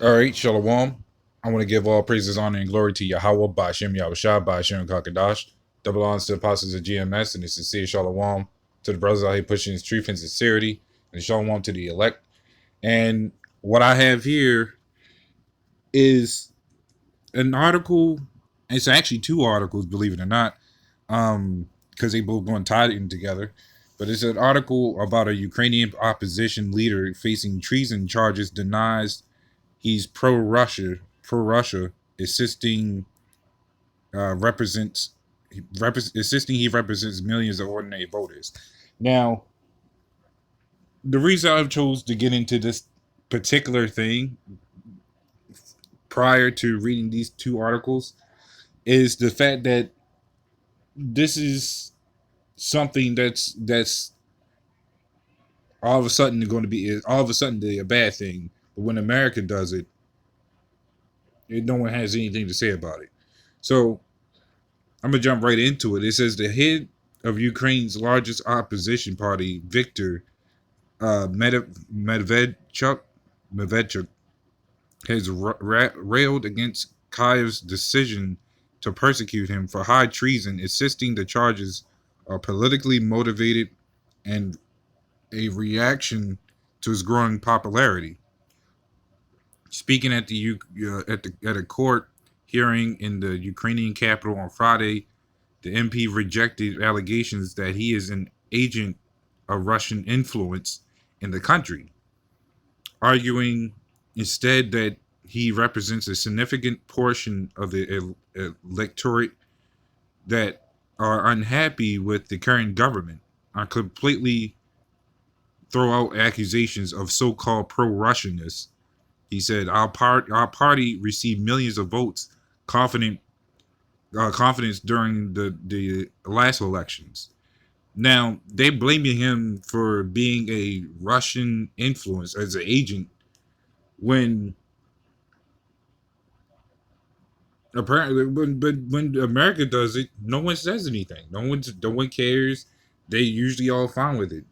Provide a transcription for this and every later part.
All right, Shalom. I want to give all praises, honor, and glory to Yahweh, Ba'ashem Yahushua, Ba'ashem Kakadash. Double honors to the apostles of GMS and the sincere Shalom to the brothers out here pushing his truth and sincerity, and Shalom to the elect. And what I have here is an article. It's actually two articles, believe it or not, because they both going tied in together. But it's an article about a Ukrainian opposition leader facing treason charges, denies he's pro Russia, assisting represents assisting he represents millions of ordinary voters. Now, the reason I chose to get into this particular thing prior to reading these two articles is the fact that this is something that's all of a sudden going to be all of a sudden a bad thing, but when America does it, no one has anything to say about it. So I'm gonna jump right into it. It says the head of Ukraine's largest opposition party, Viktor Medvedchuk, has railed against Kyiv's decision to persecute him for high treason, insisting the charges are politically motivated and a reaction to his growing popularity. Speaking at at a court hearing in the Ukrainian capital on Friday, the MP rejected allegations that he is an agent of Russian influence in the country, arguing instead that he represents a significant portion of the electorate that are unhappy with the current government, are completely throw out accusations of so-called pro-Russianness. He said, our party received millions of votes, confidence during the last elections. Now they blaming him for being a Russian influence as an agent when apparently, but when America does it, no one says anything. No one cares. They usually all fine with it.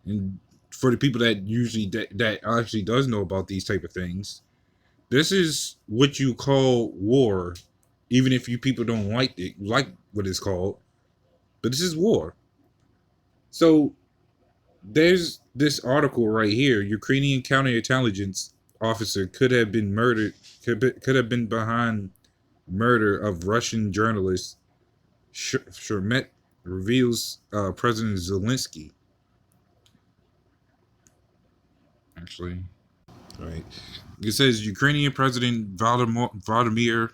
And for the people that usually that actually does know about these type of things, this is what you call war, even if you people don't like what it's called. But this is war. So there's this article right here. Ukrainian counterintelligence officer could have been murdered. Could have been behind murder of Russian journalist Shermet, reveals President Zelensky. Actually, right. It says Ukrainian President Volodymyr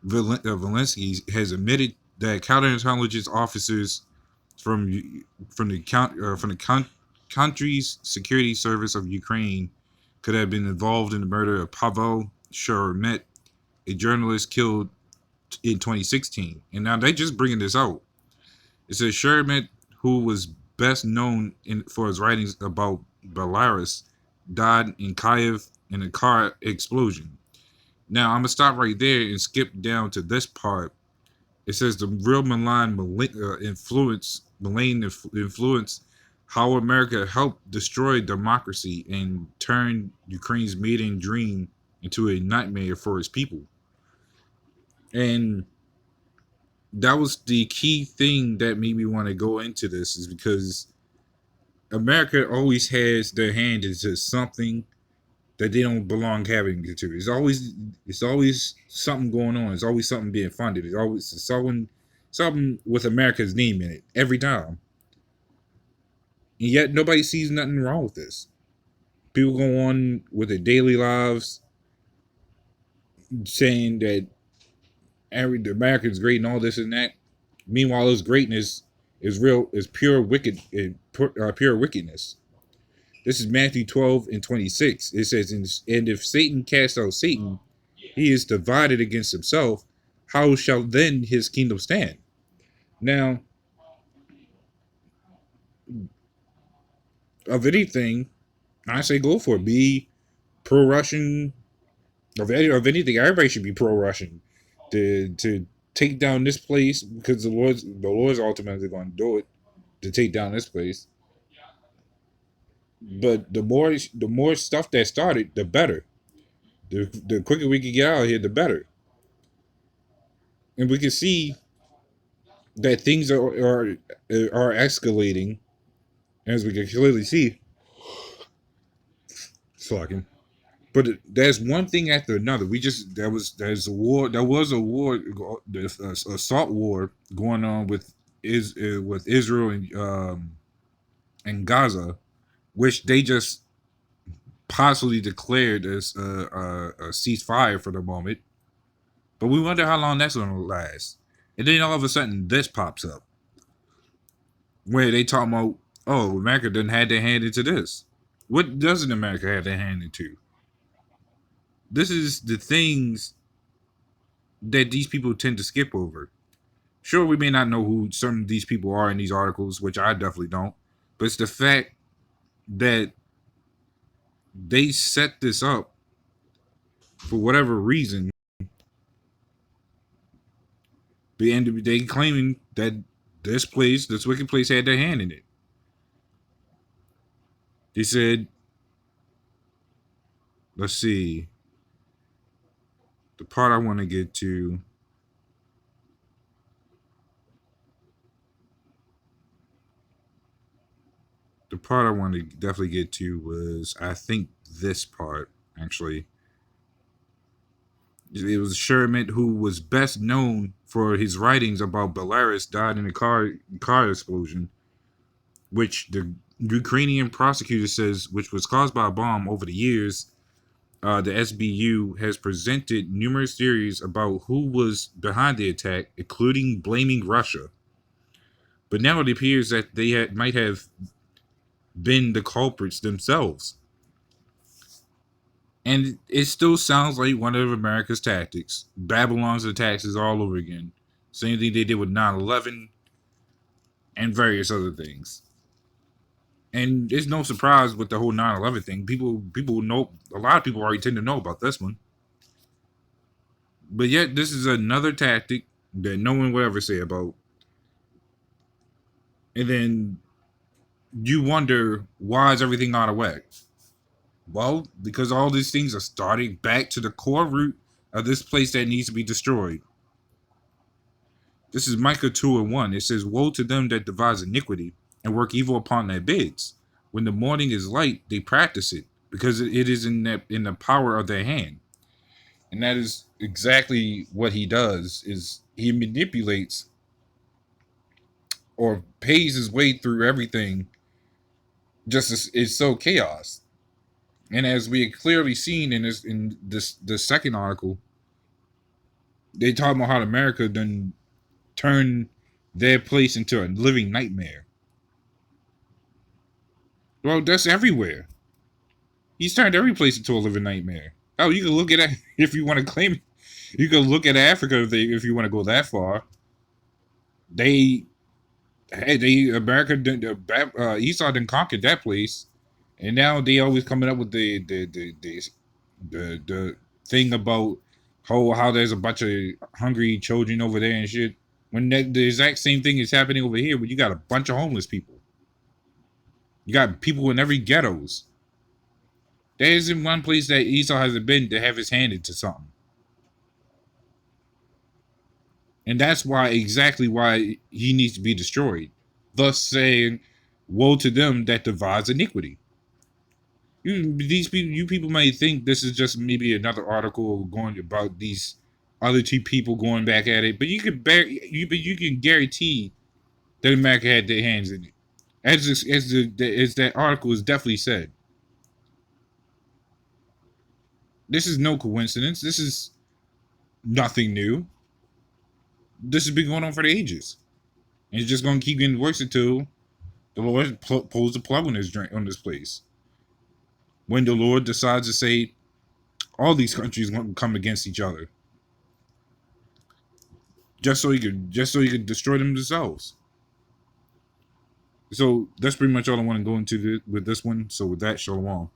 Zelensky has admitted that counterintelligence officers from the country's security service of Ukraine could have been involved in the murder of Pavel Shermet, a journalist killed in 2016. And now they just bringing this out. It says Shermet, who was best known for his writings about Belarus, died in Kyiv in a car explosion. Now I'm gonna stop right there and skip down to this part. It says the real malign influence, how America helped destroy democracy and turn Ukraine's maiden dream into a nightmare for its people. And that was the key thing that made me want to go into this, is because America always has their hand into something that they don't belong having to. It's always something going on. It's always something being funded. It's always something with America's name in it every time. And yet nobody sees nothing wrong with this. People go on with their daily lives saying that the American's great and all this and that. Meanwhile, this greatness is pure pure wickedness. This is Matthew 12:26. It says, and if Satan cast out Satan, he is divided against himself. How shall then his kingdom stand? Now, of anything, I say go for it. Be pro-Russian. Of anything, everybody should be pro-Russian to take down this place, because the Lord's ultimately going to do it, to take down this place. But the more stuff that started, the better. The quicker we can get out of here, the better. And we can see that things are escalating, as we can clearly see. Slacking. But there's one thing after another. We just there's a war. There was a war, assault war going on with Israel and Gaza, which they just possibly declared as a ceasefire for the moment. But we wonder how long that's going to last. And then all of a sudden, this pops up where they talk about, oh, America doesn't have their hand into this. What doesn't America have their hand into? This is the things that these people tend to skip over. Sure, we may not know who some of these people are in these articles, which I definitely don't, but it's the fact that they set this up for whatever reason. And they claiming that this wicked place, had their hand in it. They said, let's see, the part I want to get to. The part I want to definitely get to was, I think, this part, actually. It was Sherman, who was best known for his writings about Belarus died in a car explosion, which the Ukrainian prosecutor says, which was caused by a bomb. Over the years, the SBU has presented numerous theories about who was behind the attack, including blaming Russia. But now it appears that might have been the culprits themselves. And it still sounds like one of America's tactics. Babylon's attacks is all over again. Same thing they did with 9/11 and various other things. And it's no surprise with the whole 9/11 thing. People know, a lot of people already tend to know about this one. But yet this is another tactic that no one will ever say about. And then you wonder, why is everything out of whack? Well, because all these things are starting back to the core root of this place that needs to be destroyed. This is Micah 2:1. It says, woe to them that devise iniquity and work evil upon their beds. When the morning is light, they practice it, because it is in the power of their hand. And that is exactly what he does, is he manipulates or pays his way through everything, just as it's so chaos. And as we had clearly seen in this second article, they talk about how America then turned their place into a living nightmare. Well, that's everywhere. He's turned every place into a living nightmare. Oh, you can look at it if you want to claim it. You can look at Africa if you want to go that far. They America Esau done conquered that place, and now they always coming up with the thing about how there's a bunch of hungry children over there and shit. When the exact same thing is happening over here, but you got a bunch of homeless people. You got people in every ghettos. There isn't one place that Esau hasn't been to have his hand into something. And that's exactly why he needs to be destroyed. Thus saying, woe to them that devise iniquity. You people may think this is just maybe another article going about these other two people going back at it, but you can guarantee that America had their hands in it, as that article is definitely said. This is no coincidence. This is nothing new. This has been going on for the ages, and it's just going to keep getting worse until the Lord pulls the plug on this place. When the Lord decides to say all these countries want to come against each other, just so he could destroy them themselves. So that's pretty much all I want to go into with this one. So with that, shalom.